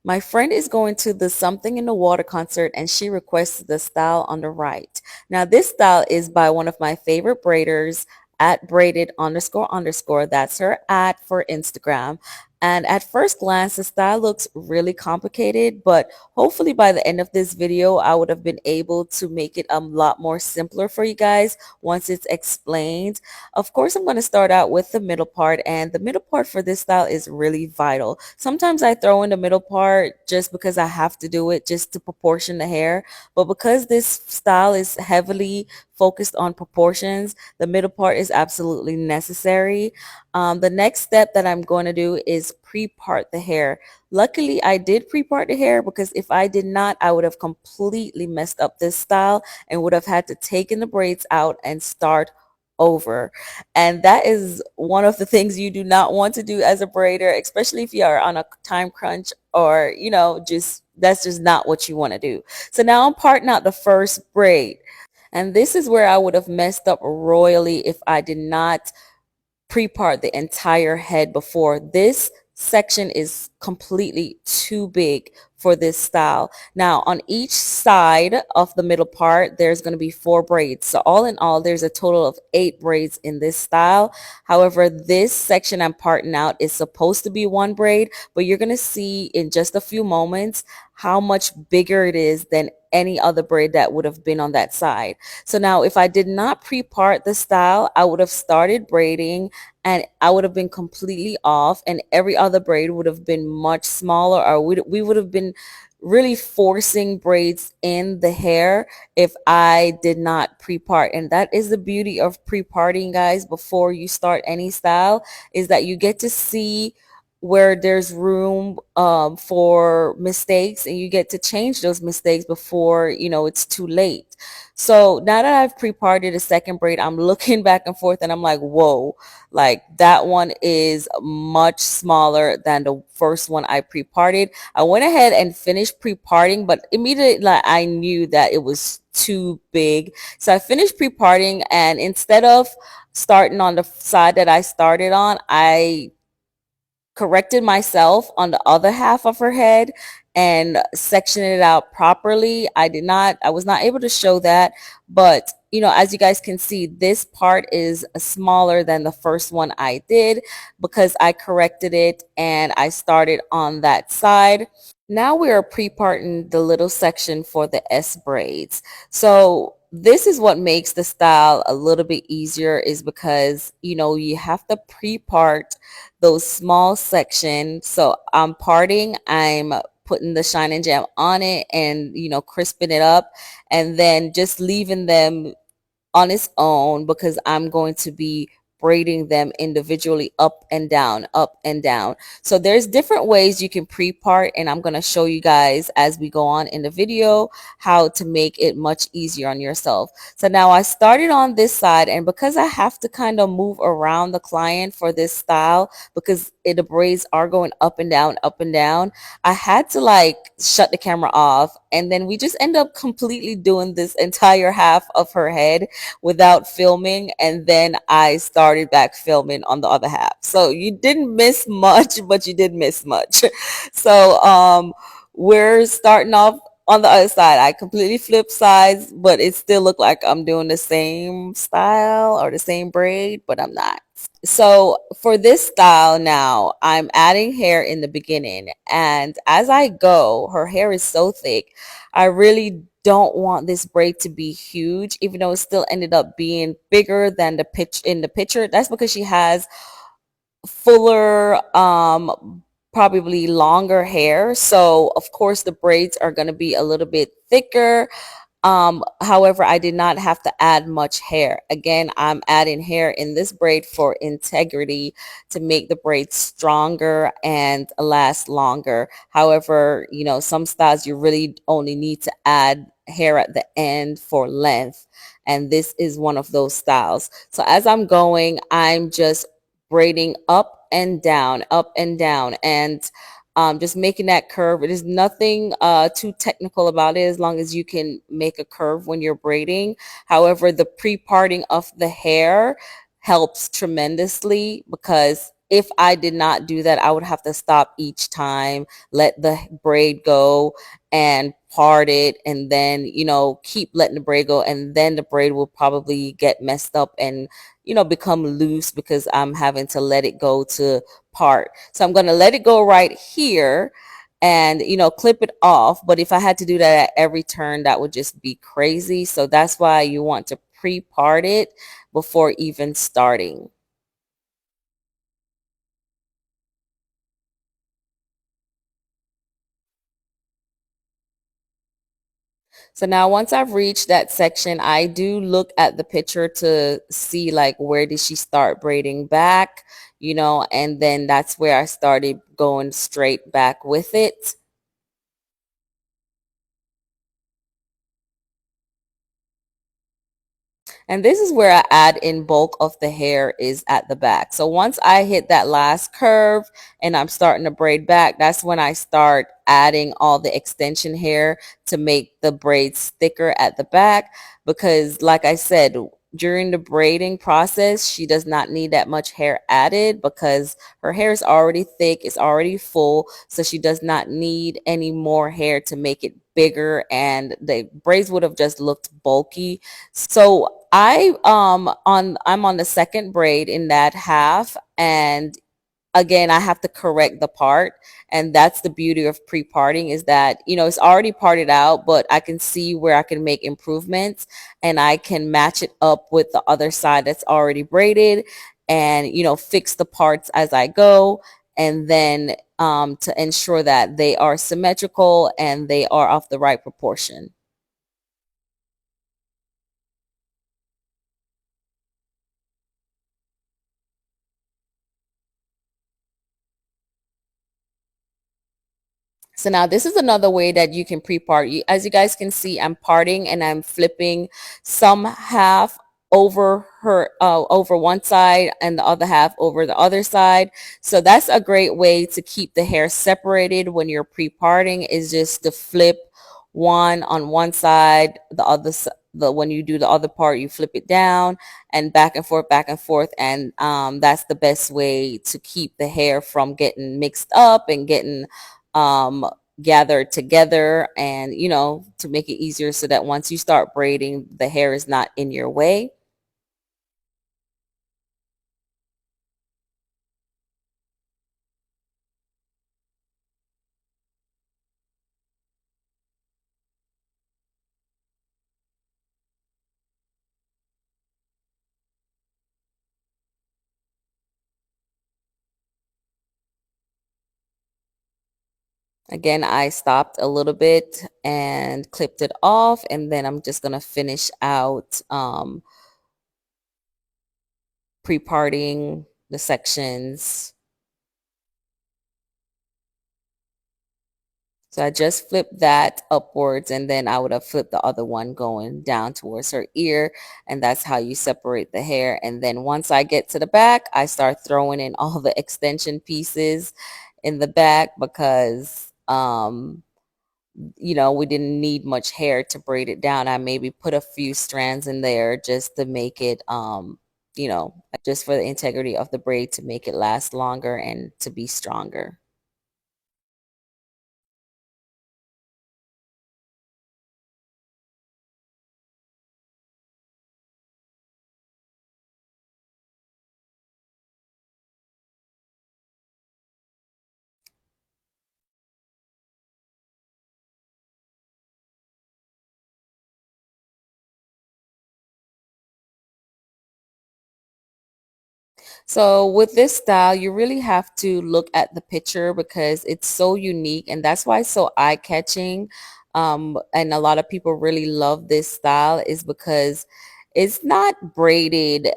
My friend is going to the Something in the Water concert and she requested the style on the right. Now this style is by one of my favorite braiders at braided underscore underscore. That's her at for Instagram. And at first glance, the style looks really complicated, but hopefully by the end of this video, I would have been able to make it a lot more simpler for you guys once it's explained. Of course, I'm going to start out with the middle part, and the middle part for this style is really vital. Sometimes I throw in the middle part just because I have to do it just to proportion the hair, but because this style is heavily focused on proportions, the middle part is absolutely necessary. The next step that I'm going to do is pre-part the hair. Luckily, I did pre-part the hair because if I did not, I would have completely messed up this style and would have had to take in the braids out and start over. And that is one of the things you do not want to do as a braider, especially if you are on a time crunch or, just that's just not what you want to do. So now I'm parting out the first braid. And this is where I would have messed up royally if I did not pre-part the entire head before. This section is completely too big for this style. Now on each side of the middle part there's going to be 4 braids, so all in all there's a total of 8 braids in this style. However, this section I'm parting out is supposed to be 1 braid, but you're going to see in just a few moments how much bigger it is than any other braid that would have been on that side. So now if I did not pre-part the style, I would have started braiding and I would have been completely off, and every other braid would have been much smaller, or we would have been really forcing braids in the hair if I did not pre-part. And that is the beauty of pre-parting, guys, before you start any style, is that you get to see where there's room for mistakes, and you get to change those mistakes before it's too late. So now that I've pre-parted a second braid, I'm looking back and forth and I'm like, whoa, like that one is much smaller than the first one I pre-parted. I went ahead and finished pre-parting, but immediately like, I knew that it was too big. So I finished pre-parting, and instead of starting on the side that I started on, I corrected myself on the other half of her head and sectioned it out properly. I was not able to show that, but as you guys can see, this part is smaller than the first one I did because I corrected it and I started on that side. Now we are pre-parting the little section for the S braids. So this is what makes the style a little bit easier, is because you have to pre-part those small sections. So I'm putting the shine and jam on it and crisping it up, and then just leaving them on its own because I'm going to be braiding them individually up and down, up and down. So there's different ways you can pre-part, and I'm going to show you guys as we go on in the video how to make it much easier on yourself. So now I started on this side, and because I have to kind of move around the client for this style because the braids are going up and down, I had to like shut the camera off, and then we just end up completely doing this entire half of her head without filming, and then I started back filming on the other half. So you didn't miss much, but you did miss much. So we're starting off on the other side. I completely flipped sides, but it still looked like I'm doing the same style or the same braid, but I'm not. So for this style now, I'm adding hair in the beginning, and as I go, her hair is so thick, I really don't want this braid to be huge, even though it still ended up being bigger than the pitch in the picture. That's because she has fuller, probably longer hair, so of course the braids are going to be a little bit thicker. However, I did not have to add much hair. Again, I'm adding hair in this braid for integrity, to make the braid stronger and last longer. However, some styles you really only need to add hair at the end for length, and this is one of those styles. So as I'm going, I'm just braiding up and down, and just making that curve. It is nothing too technical about it, as long as you can make a curve when you're braiding. However, the pre-parting of the hair helps tremendously because if I did not do that, I would have to stop each time, let the braid go and part it, and then, keep letting the braid go. And then the braid will probably get messed up and, become loose because I'm having to let it go to part. So I'm going to let it go right here and, clip it off. But if I had to do that at every turn, that would just be crazy. So that's why you want to pre-part it before even starting. So now once I've reached that section, I do look at the picture to see like where did she start braiding back, and then that's where I started going straight back with it. And this is where I add in bulk of the hair is at the back. So once I hit that last curve and I'm starting to braid back, that's when I start adding all the extension hair to make the braids thicker at the back. Because like I said, during the braiding process, she does not need that much hair added because her hair is already thick, it's already full, so she does not need any more hair to make it bigger, and the braids would have just looked bulky. So I'm on the second braid in that half, and again I have to correct the part. And that's the beauty of pre-parting, is that it's already parted out, but I can see where I can make improvements, and I can match it up with the other side that's already braided, and fix the parts as I go, and then to ensure that they are symmetrical and they are of the right proportion. So now this is another way that you can pre-part. As you guys can see, I'm parting and I'm flipping some half over one side and the other half over the other side. So that's a great way to keep the hair separated when you're pre-parting, is just to flip one on one side, the other when you do the other part, you flip it down and back and forth, and that's the best way to keep the hair from getting mixed up and getting um, gathered together, and to make it easier so that once you start braiding, the hair is not in your way. Again, I stopped a little bit and clipped it off, and then I'm just going to finish out pre-parting the sections. So I just flipped that upwards, and then I would have flipped the other one going down towards her ear, and that's how you separate the hair. And then once I get to the back, I start throwing in all the extension pieces in the back because we didn't need much hair to braid it down. I maybe put a few strands in there just to make it you know just for the integrity of the braid, to make it last longer and to be stronger. So with this style, you really have to look at the picture because it's so unique, and that's why it's so eye-catching. And a lot of people really love this style is because it's not braided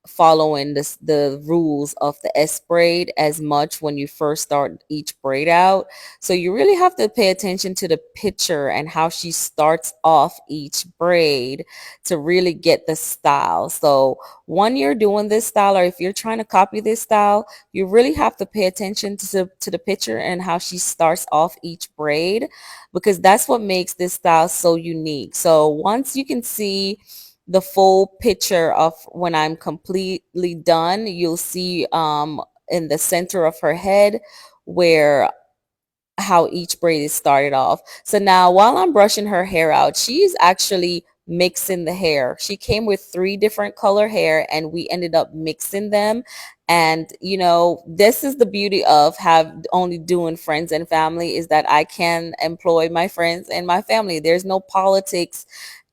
following the rules of the S braid as much when you first start each braid out. So you really have to pay attention to the picture and how she starts off each braid to really get the style. So when you're doing this style, or if you're trying to copy this style, you really have to pay attention to the picture and how she starts off each braid, because that's what makes this style so unique. So once you can see the full picture of when I'm completely done, you'll see in the center of her head where how each braid is started off. So now while I'm brushing her hair out, she's actually mixing the hair. She came with 3 different color hair and we ended up mixing them. And you know, this is the beauty of have only doing friends and family, is that I can employ my friends and my family. There's no politics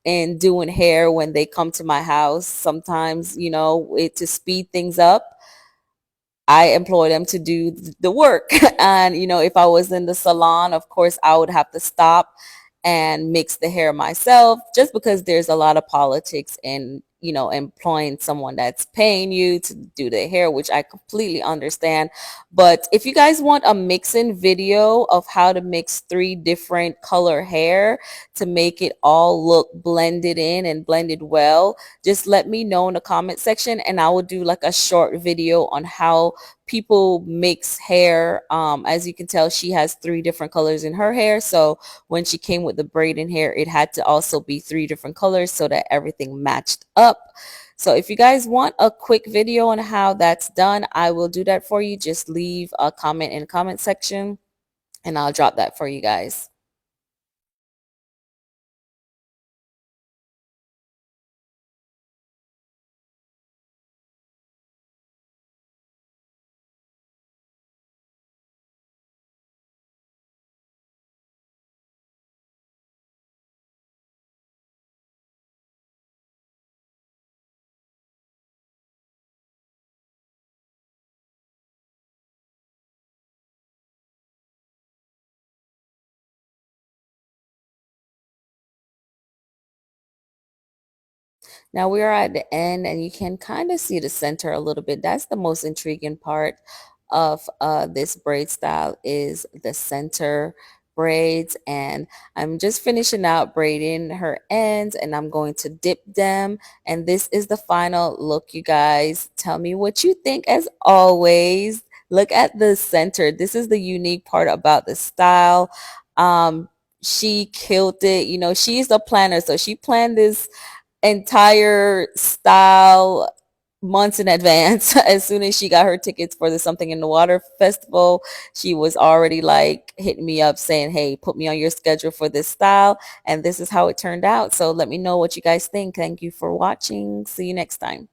in doing hair when they come to my house. Sometimes, you know, to speed things up, I employ them to do the work. And, you know, if I was in the salon, of course, I would have to stop and mix the hair myself, just because there's a lot of politics in, you know, employing someone that's paying you to do the hair, which I completely understand. But if you guys want a mixing video of how to mix 3 different color hair to make it all look blended in and blended well, just let me know in the comment section and I will do like a short video on how people mix hair. As you can tell, she has 3 different colors in her hair, so when she came with the braiding hair, it had to also be 3 different colors so that everything matched up. So if you guys want a quick video on how that's done, I will do that for you. Just leave a comment in the comment section and I'll drop that for you guys. Now we are at the end and you can kind of see the center a little bit. That's the most intriguing part of this braid style, is the center braids. And I'm just finishing out braiding her ends and I'm going to dip them. And this is the final look, you guys. Tell me what you think as always. Look at the center. This is the unique part about the style. She killed it. You know, she's a planner, so she planned this entire style months in advance. As soon as she got her tickets for the Something in the Water festival, she was already like hitting me up saying, hey, put me on your schedule for this style. And this is how it turned out. So let me know what you guys think. Thank you for watching. See you next time.